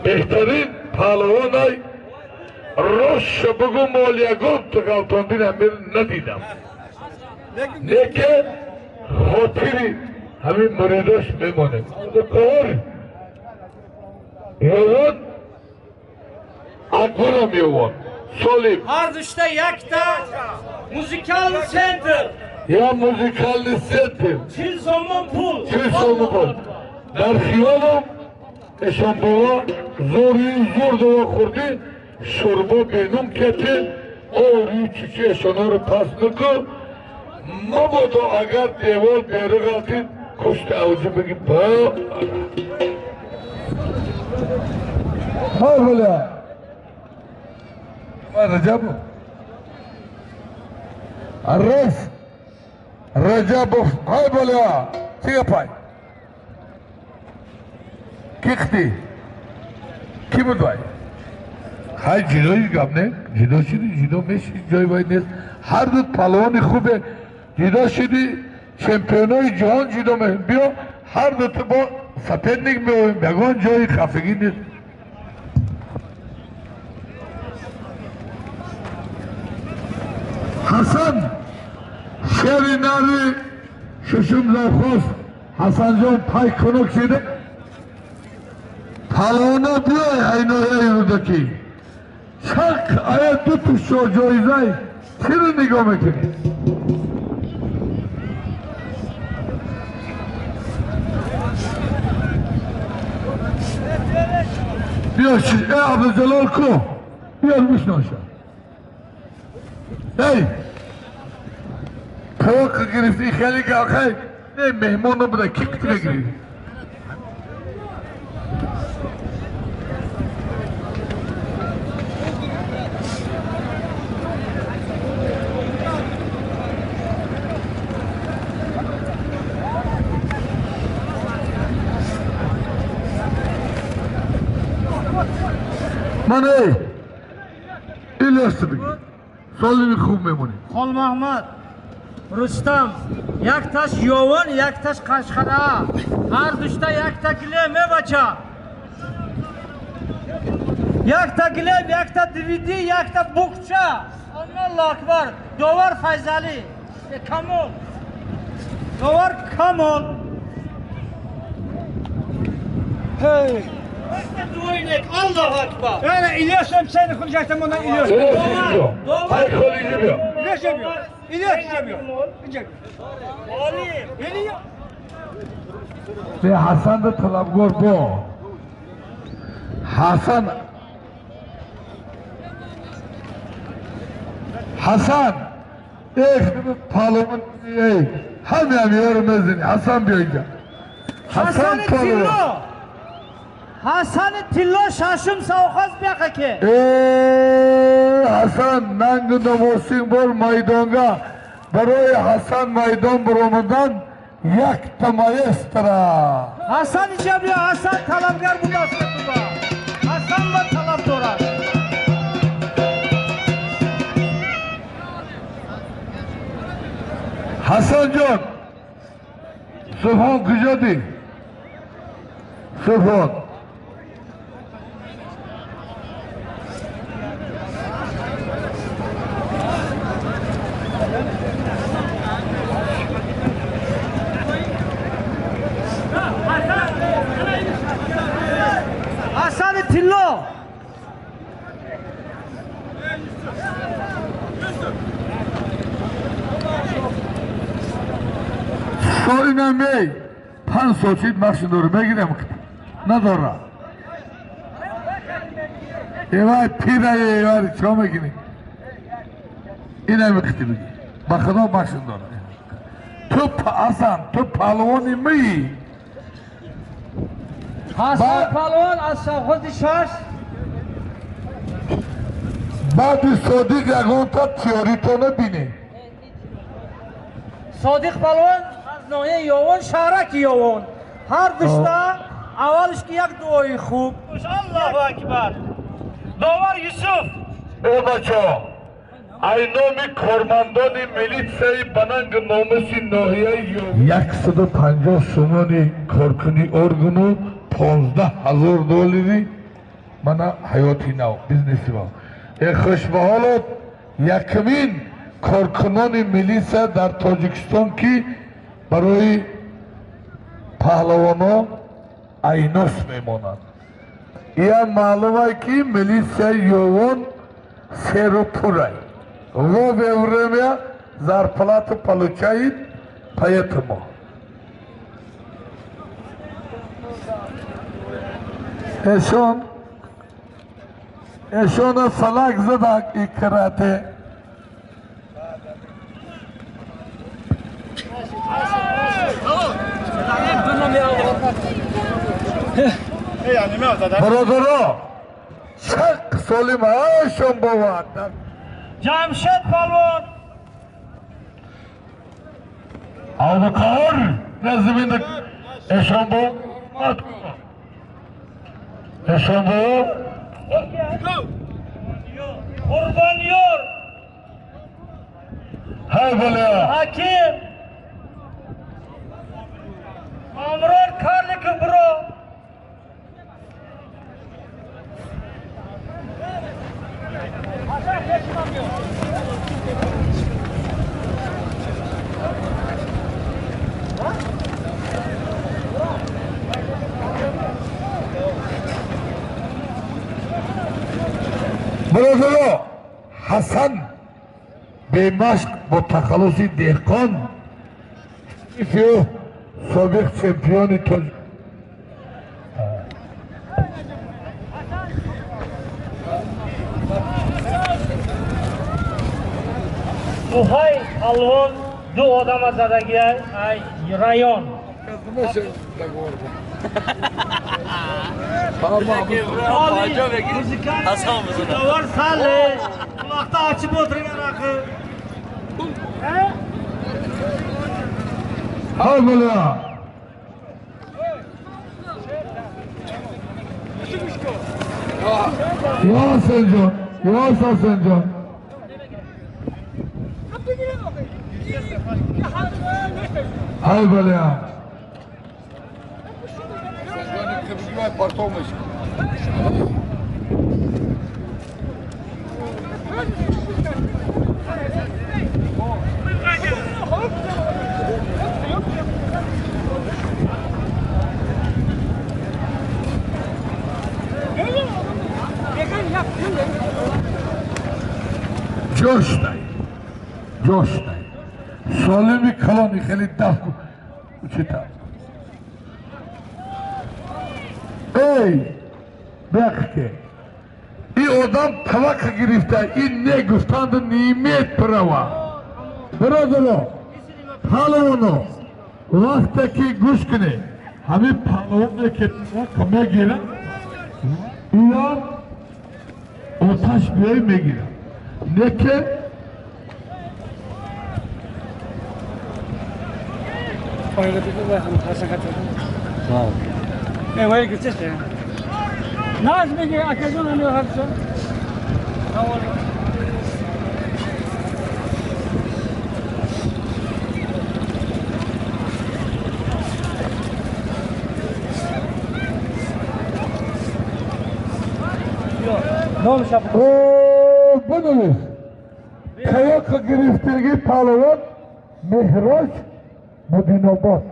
بهترین پهلوانای روش بگو مالیگون تو گلتاندین امیر ندیدم، لیکن خاطری همین مریداش میمانه. کار یوان اگرم یوان سالیم Ardışta yakta muzikal center. یا موزیکال سنتر Çil somon pul. چه سالم بود در خیالم اشان بابا زور دوا خوردی شربا بینم کتی اوری چیچی اشانا رو پس نکن مبادا اگر دیوال بیره گلتین کشت اوزی بگی با ها بله رجبو الرئيس رجبو هاي بله چیه پای کی ختی کی بود بای های جیدویش گم نه جیدو شدی جیدو میشی جای باید نیست هر دو پلوانی خوبه جیدو شدی چمپیونای جهان جیدو میشی بیا هر دو تو با سپید نیک میویم بگوان جای خفگی نیست حسن شری ناری ششم زرخوست حسن جان پای کنک شده پلوانا بیای اینو ایرودکی چک آیا دو تو شو جایزه چی رو نگاه میکنی؟ بیا ای عبدالجلال کو بیا بشناشا ای پاک گرفتی خیلی که آخه نه مهمان رو بده کی کتره گرفتی من ای ایلیاس بگی سالی خوب میمونی Xol Mahmud, Rustam, yak taş yoğun, yak taş Kaşkara. Ardışta yak ta gilem baça. Yak ta gilem, yak ta dividi, yak ta bukça. Allahu akbar. Dovar Fayzali. Come on. Dovar come on. Hey. Allahu akbar. Yani İlyas seni kılacaktım ondan İlyas. Hay kolayca bia İlyas yapıyor. İlyas yapıyor. ve Hasan da talabgor bu Hasan palımın hem yemiyorum ezini Hasan bir önce Hasan Tillo. Hasan Tillo şaşım savukaz bekake. Hasan nangında mosin bol maydonga برای حسن میدان برومدن یک تمایسترا Hasan icabı Hasan talabgar bulasın tuba. Hasan da talab dorar. Hasan Can Sübhan Kıcadi Sübhan Hasan Tillo. Soyuna mey pan soçit maksin doğru megidem nadora evay piraya evay çome gini ine mektibi bakıda maksin doğru tüp Hasan tüp palvani mi Hasan Palvan az savukaz şaş. بعد صادق اگون تا تیوریتونه بینی Sodiq Palvan az noye yoğun şarak yoğun. Her dışta avaliş ki yak duayı khub. Allahu akbar. Dovar Yusuf. ای بچه ای نامی کارمندان ملیسای بنانگ نامسی ناحیه یک 150 سومانی کارکنی ارگنو 15,000 دلاری مانا حیاتی نو بیزنسی با خوش به حالت یکمین کارکنان ملیسا در تاجیکستان کی برای پهلوانا айнос мемонад. Я маълума ки милисияи ёвон серу пурай. Во бевремя зарплату получает поэтому. Эшон салак задак и карате. برادرها شق سالم هاشون باور جمشید پالوان avukar nezminde eşambo eşambo Kurbanıyor hay böyle Hakim Amron Karlık bro برادرها حسن بمشق با تخلصی دهقان فیو سابق چمپیون تاج Suhay Alvon du odam zadagi rayon Davar salle Kulakta açıp oturgan akı hay böyle ya Sencan ya Sencan hay böyle ya جوش دای سالمی کلانی خیلی دف کن چیتا ای بخکه این آدم طبقه گرفته این نگفتند نیمت پروا برادرو پهلوانو وقتی که گوش کنه همین پهلوان که کمه گیره ایران آتش بیایی میگیره نه که وای گفتش ناز میگه اکیزون انو هستن بدونید کیاک گرفتگی پهلوان مهراج بدین‌آباد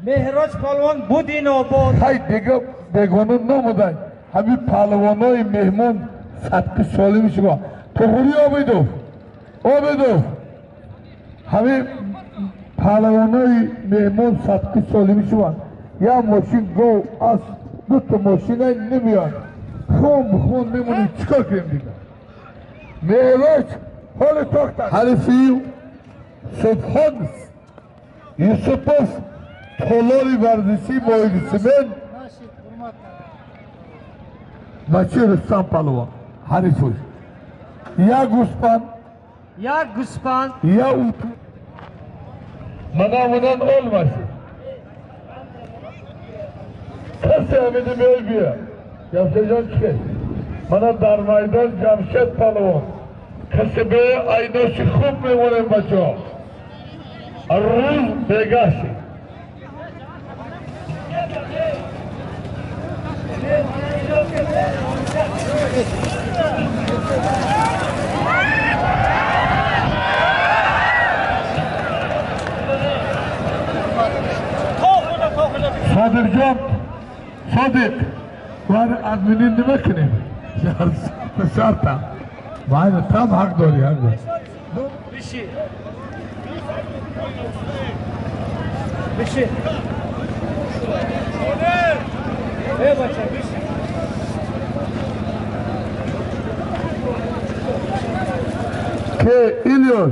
Mehraç Palvan Budinobod های دیگه بگانه نمودن همین پهلوانای مهمون صدق سالی میشه با توخوری آبیدو همین پهلوانای مهمون صدق سالی میشه با یا ماشین گو از دو تا ماشین های نمیان خون میمونیم چیکار کنیم دیگه مهراج حال تاختن حریفی سبحان یوسفوف Tolori ورزشی محیط من بچه رستم پهلوان حریفش یا گوسپند یا اوتو منامونن olmasın kası eminim ölmüyor yapacağım ki bana darmaydan Cemşet Pehlivan kasıbe aynoşi खूब میمونیم بچه روز بگاسی صادق وارد ادمینی نمی کنیم شرطه باید تام حق داری حق داری بشی بشی ای بچه بشی که ایلیاس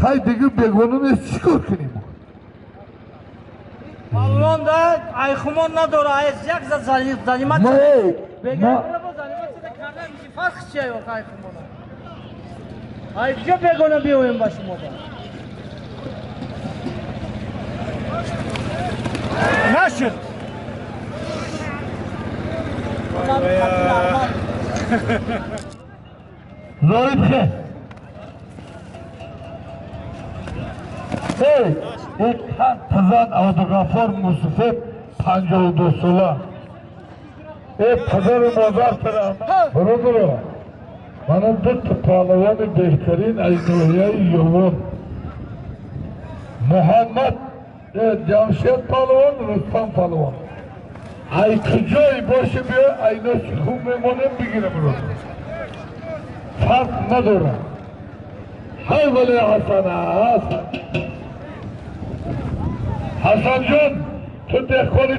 های دیگه بگوانه نیست چیکار کنیم پالوان دا айхумон надора айз як за занимат ما беган ба занимат да карда миши фарқ чия ёк айхумона ай куҷо бегона биёем ба шумо ба нашуд زارید خیلی یک تزن آدگافار مصفت 52 ساله یک پدر مادر ترم برادر من دو تا پهلوان بهترین از نوعیه یوان محمد جمشید پهلوان رستم پهلوان ای کجایی باشه بیا اینا خوب میمانه بگیره برادر فرق نداره های ولی حسن حسن جان تو دخوری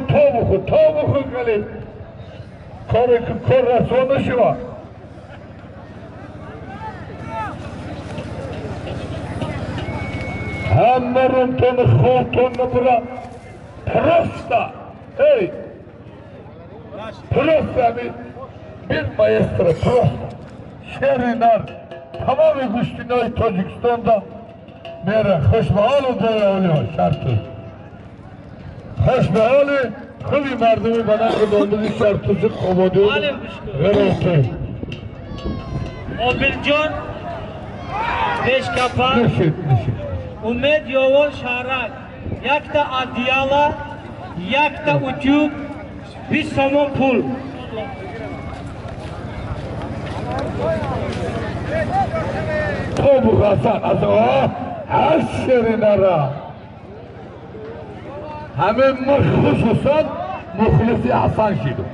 تا بخور گلی کار رسوا نشوا همه رونتون خوبتون نبرا پرستا ای پرستا بیر مایستر پرستا شهری نر تمام گوشتینای تاجیکستان دا میره خوش به حال و دای اولی ها شرطه خوش به حال خیلی مردمی بنان که دامدی شرطوزی خواباده و غیره عابد جان بشکپا نشید امید یوان شهرک یک تا ادیالا یک تا اتیوب 20 سومون پول تو بخواستن از آه هر شری نرا همه خصوصا مخلصی حسن شیدو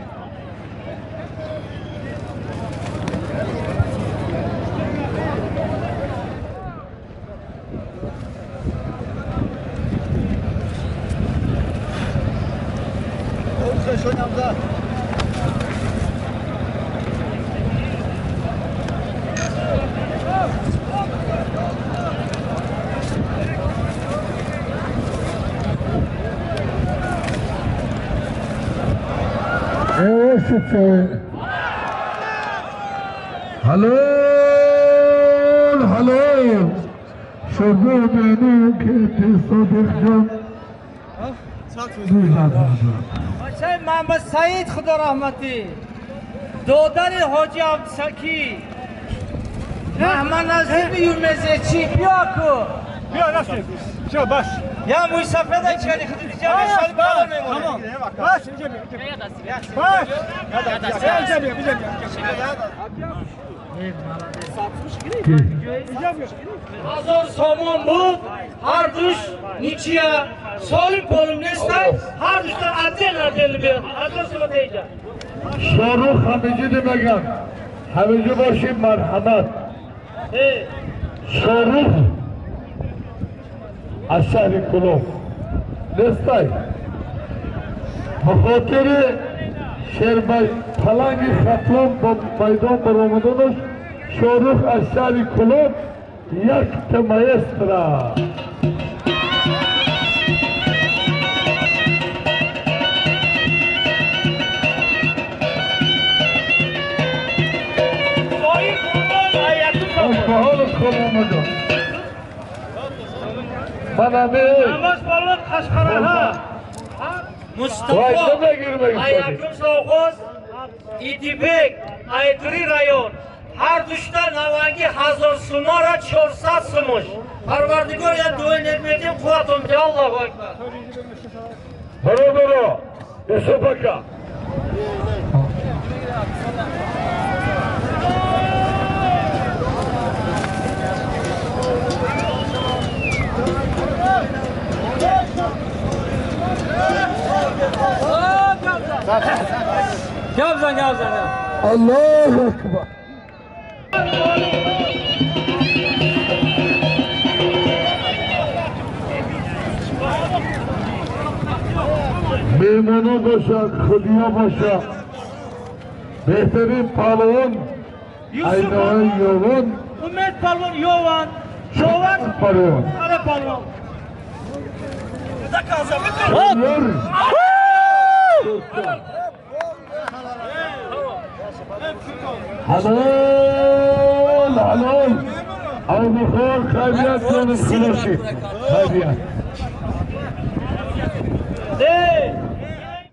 هلو شما بینو که تصادق جان بچه محمد سعید خدا رحمتی دادر حاجی عبدالسکی محمد نظیم یومزه چی بیا کو بیا نسیم چه باش یا موی سفید چلی خودی جمعه سالی بالا میمونه باش اینجا بیا باش اینجا بیا هزار سامان بود هر دوش نیچیه سالی پولم نیسته هر دوش در عدل بیاد هزار سامان دیجا شاروخ همیجی دمگم همیجی باشیم مرحمت شاروخ از شهر کلوم نیستای بخاطر شهر پلنگ خطلان با میدان برآمدنش شاروخ از شهر کلوم یک تا مایسترا حالت کلوم جان من همه نماز بالات خشخره ها مصطفی ایکم سوخوز ایدیبک ایدری رایون هر دوشتا نوانگی 1000 سوما را 400 سومش پروردگار یا دوی نمیدیم قوتم دی الله اکبر برو بسو بکا Oh, Gel sen gel sen. Allahu Ekber. मेहमानों बशा खुदिया बशा बेहतरीन पालवन आइनवान यौवन Ümmet Palvon Yovan. Yovan. Palawan Ara Palvon. حلال حلال او بخور خیلیت کنید خلاشید خیلیت